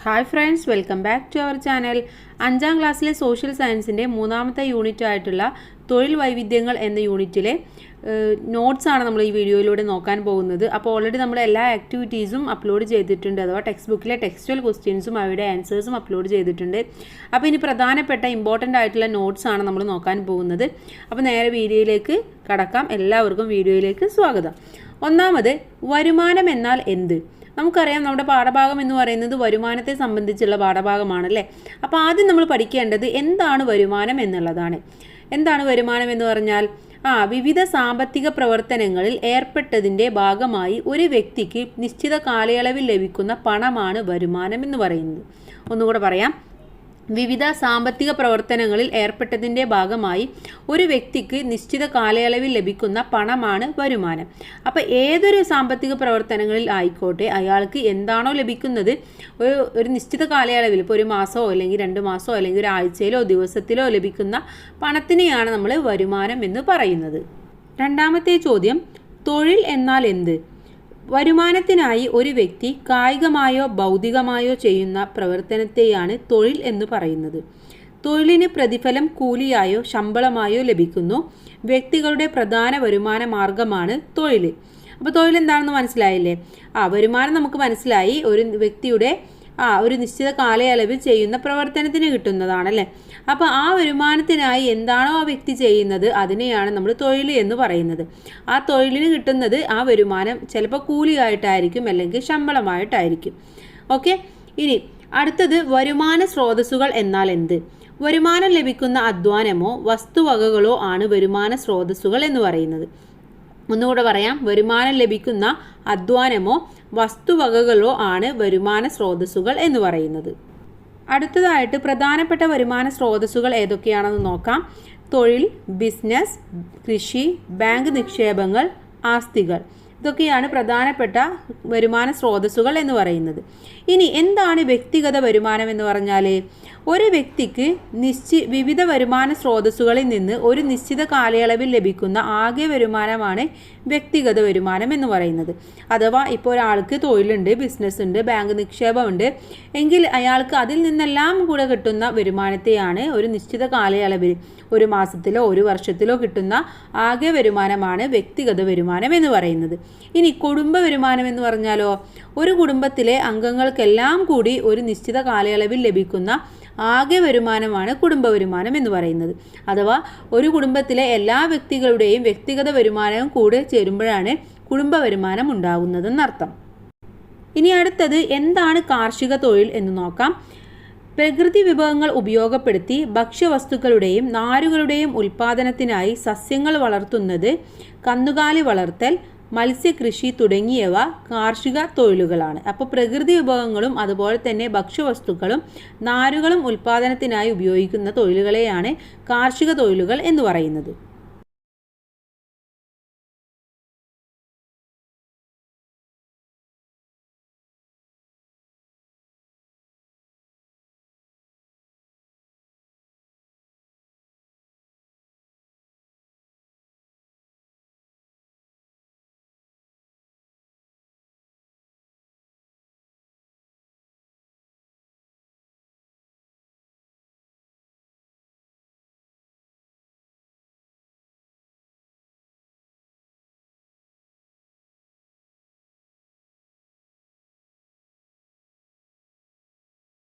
Hi friends, welcome back to our channel. 5ാം ക്ലാസ്സിലെ social സയൻസിൻ്റെ 3ാമത്തെ യൂണിറ്റ് ആയിട്ടുള്ള തൊഴിൽ വൈവിധ്യങ്ങൾ എന്ന യൂണിറ്റിലെ നോട്ട്സാണ് നമ്മൾ ഈ വീഡിയോയിലൂടെ നോക്കാൻ പോകുന്നത്. അപ്പോൾ ഓൾറെഡി നമ്മൾ എല്ലാ ആക്ടിവിറ്റീസും അപ്ലോഡ് ചെയ്തിട്ടുണ്ട്, അഥവാ ടെക്സ്റ്റ് ബുക്കിലെ ടെക്സ്റ്റുവൽ ക്വസ്റ്റ്യൻസും അവയുടെ ആൻസേഴ്സും അപ്ലോഡ് ചെയ്തിട്ടുണ്ട്. അപ്പോൾ ഇനി പ്രധാനപ്പെട്ട ഇമ്പോർട്ടൻ്റ് ആയിട്ടുള്ള നോട്ട്സാണ് നമ്മൾ നോക്കാൻ പോകുന്നത്. അപ്പോൾ നേരെ വീഡിയോയിലേക്ക് കടക്കാം. എല്ലാവർക്കും വീഡിയോയിലേക്ക് സ്വാഗതം. ഒന്നാമത്, വരുമാനം എന്നാൽ എന്ത്? നമുക്കറിയാം, നമ്മുടെ പാഠഭാഗം എന്ന് പറയുന്നത് വരുമാനത്തെ സംബന്ധിച്ചുള്ള പാഠഭാഗമാണല്ലേ. അപ്പോൾ ആദ്യം നമ്മൾ പഠിക്കേണ്ടത് എന്താണ് വരുമാനം എന്നുള്ളതാണ്. എന്താണ് വരുമാനം എന്ന് പറഞ്ഞാൽ, വിവിധ സാമ്പത്തിക പ്രവർത്തനങ്ങളിൽ ഏർപ്പെട്ടതിൻ്റെ ഭാഗമായി ഒരു വ്യക്തിക്ക് നിശ്ചിത കാലയളവിൽ ലഭിക്കുന്ന പണമാണ് വരുമാനം എന്ന് പറയുന്നത്. ഒന്നുകൂടെ പറയാം. വിവിധ സാമ്പത്തിക പ്രവർത്തനങ്ങളിൽ ഏർപ്പെട്ടതിൻ്റെ ഭാഗമായി ഒരു വ്യക്തിക്ക് നിശ്ചിത കാലയളവിൽ ലഭിക്കുന്ന പണമാണ് വരുമാനം. അപ്പോൾ ഏതൊരു സാമ്പത്തിക പ്രവർത്തനങ്ങളിൽ ആയിക്കോട്ടെ, അയാൾക്ക് എന്താണോ ലഭിക്കുന്നത് ഒരു നിശ്ചിത കാലയളവിൽ, ഇപ്പോൾ ഒരു മാസമോ അല്ലെങ്കിൽ 2 മാസമോ അല്ലെങ്കിൽ ഒരു ആഴ്ചയിലോ ദിവസത്തിലോ ലഭിക്കുന്ന പണത്തിനെയാണ് നമ്മൾ വരുമാനം എന്ന് പറയുന്നത്. രണ്ടാമത്തെ ചോദ്യം, തൊഴിൽ എന്നാൽ എന്ത്? വരുമാനത്തിനായി ഒരു വ്യക്തി കായികമായോ ഭൗതികമായോ ചെയ്യുന്ന പ്രവർത്തനത്തെയാണ് തൊഴിൽ എന്ന് പറയുന്നത്. തൊഴിലിന് പ്രതിഫലം കൂലിയായോ ശമ്പളമായോ ലഭിക്കുന്നു. വ്യക്തികളുടെ പ്രധാന വരുമാന മാർഗമാണ് തൊഴിൽ. അപ്പോൾ തൊഴിൽ എന്താണെന്ന് മനസ്സിലായില്ലേ? വരുമാനം നമുക്ക് മനസ്സിലായി. ഒരു വ്യക്തിയുടെ ഒരു നിശ്ചിത കാലയളവിൽ ചെയ്യുന്ന പ്രവർത്തനത്തിന് കിട്ടുന്നതാണല്ലേ. അപ്പോൾ ആ വരുമാനത്തിനായി എന്താണോ ആ വ്യക്തി ചെയ്യുന്നത് അതിനെയാണ് നമ്മൾ തൊഴിൽ എന്ന് പറയുന്നത്. ആ തൊഴിലിന് കിട്ടുന്നത് ആ വരുമാനം ചിലപ്പോൾ കൂലിയായിട്ടായിരിക്കും അല്ലെങ്കിൽ ശമ്പളമായിട്ടായിരിക്കും. ഓക്കെ, ഇനി അടുത്തത്, വരുമാന സ്രോതസ്സുകൾ എന്നാൽ എന്ത്? വരുമാനം ലഭിക്കുന്ന അധ്വാനമോ വസ്തുവകകളോ ആണ് വരുമാന സ്രോതസ്സുകൾ എന്ന് പറയുന്നത്. ഒന്നുകൂടെ പറയാം. വരുമാനം ലഭിക്കുന്ന അധ്വാനമോ വസ്തുവകകളോ ആണ് വരുമാന സ്രോതസ്സുകൾ എന്ന് പറയുന്നത്. അടുത്തതായിട്ട് പ്രധാനപ്പെട്ട വരുമാന സ്രോതസ്സുകൾ ഏതൊക്കെയാണെന്ന് നോക്കാം. തൊഴിൽ, ബിസിനസ്, കൃഷി, ബാങ്ക് നിക്ഷേപങ്ങൾ, ആസ്തികൾ. ഇതൊക്കെയാണ് പ്രധാനപ്പെട്ട വരുമാന സ്രോതസ്സുകൾ എന്ന് പറയുന്നത്. ഇനി എന്താണ് വ്യക്തിഗത വരുമാനം എന്ന് പറഞ്ഞാൽ, ഒരു വ്യക്തിക്ക് വിവിധ വരുമാന സ്രോതസ്സുകളിൽ നിന്ന് ഒരു നിശ്ചിത കാലയളവിൽ ലഭിക്കുന്ന ആകെ വരുമാനമാണ് വ്യക്തിഗത വരുമാനം എന്ന് പറയുന്നത്. അഥവാ ഇപ്പോൾ ഒരാൾക്ക് തൊഴിലുണ്ട്, ബിസിനസ് ഉണ്ട്, ബാങ്ക് നിക്ഷേപമുണ്ട് എങ്കിൽ അയാൾക്ക് അതിൽ നിന്നെല്ലാം കൂടെ കിട്ടുന്ന വരുമാനത്തെയാണ് ഒരു നിശ്ചിത കാലയളവിൽ, ഒരു മാസത്തിലോ ഒരു വർഷത്തിലോ കിട്ടുന്ന ആകെ വരുമാനമാണ് വ്യക്തിഗത വരുമാനം എന്ന് പറയുന്നത്. ഇനി കുടുംബ വരുമാനം എന്ന് പറഞ്ഞാലോ, ഒരു കുടുംബത്തിലെ അംഗങ്ങൾക്കെല്ലാം കൂടി ഒരു നിശ്ചിത കാലയളവിൽ ലഭിക്കുന്ന ആകെ വരുമാനമാണ് കുടുംബ വരുമാനം എന്ന് പറയുന്നത്. അഥവാ ഒരു കുടുംബത്തിലെ എല്ലാ വ്യക്തികളുടെയും വ്യക്തിഗത വരുമാനവും കൂടെ ചേരുമ്പോഴാണ് കുടുംബ വരുമാനം ഉണ്ടാകുന്നതെന്നർത്ഥം. ഇനി അടുത്തത്, എന്താണ് കാർഷിക തൊഴിൽ എന്ന് നോക്കാം. പ്രകൃതി വിഭവങ്ങൾ ഉപയോഗപ്പെടുത്തി ഭക്ഷ്യവസ്തുക്കളുടെയും നാരുകളുടെയും ഉൽപ്പാദനത്തിനായി സസ്യങ്ങൾ വളർത്തുന്നത്, കന്നുകാലി വളർത്തൽ, മത്സ്യകൃഷി തുടങ്ങിയവ കാർഷിക തൊഴിലുകളാണ്. അപ്പോൾ പ്രകൃതി വിഭവങ്ങളും അതുപോലെ തന്നെ ഭക്ഷ്യവസ്തുക്കളും നാരുകളും ഉൽപ്പാദനത്തിനായി ഉപയോഗിക്കുന്ന തൊഴിലുകളെയാണ് കാർഷിക തൊഴിലുകൾ എന്ന് പറയുന്നത്.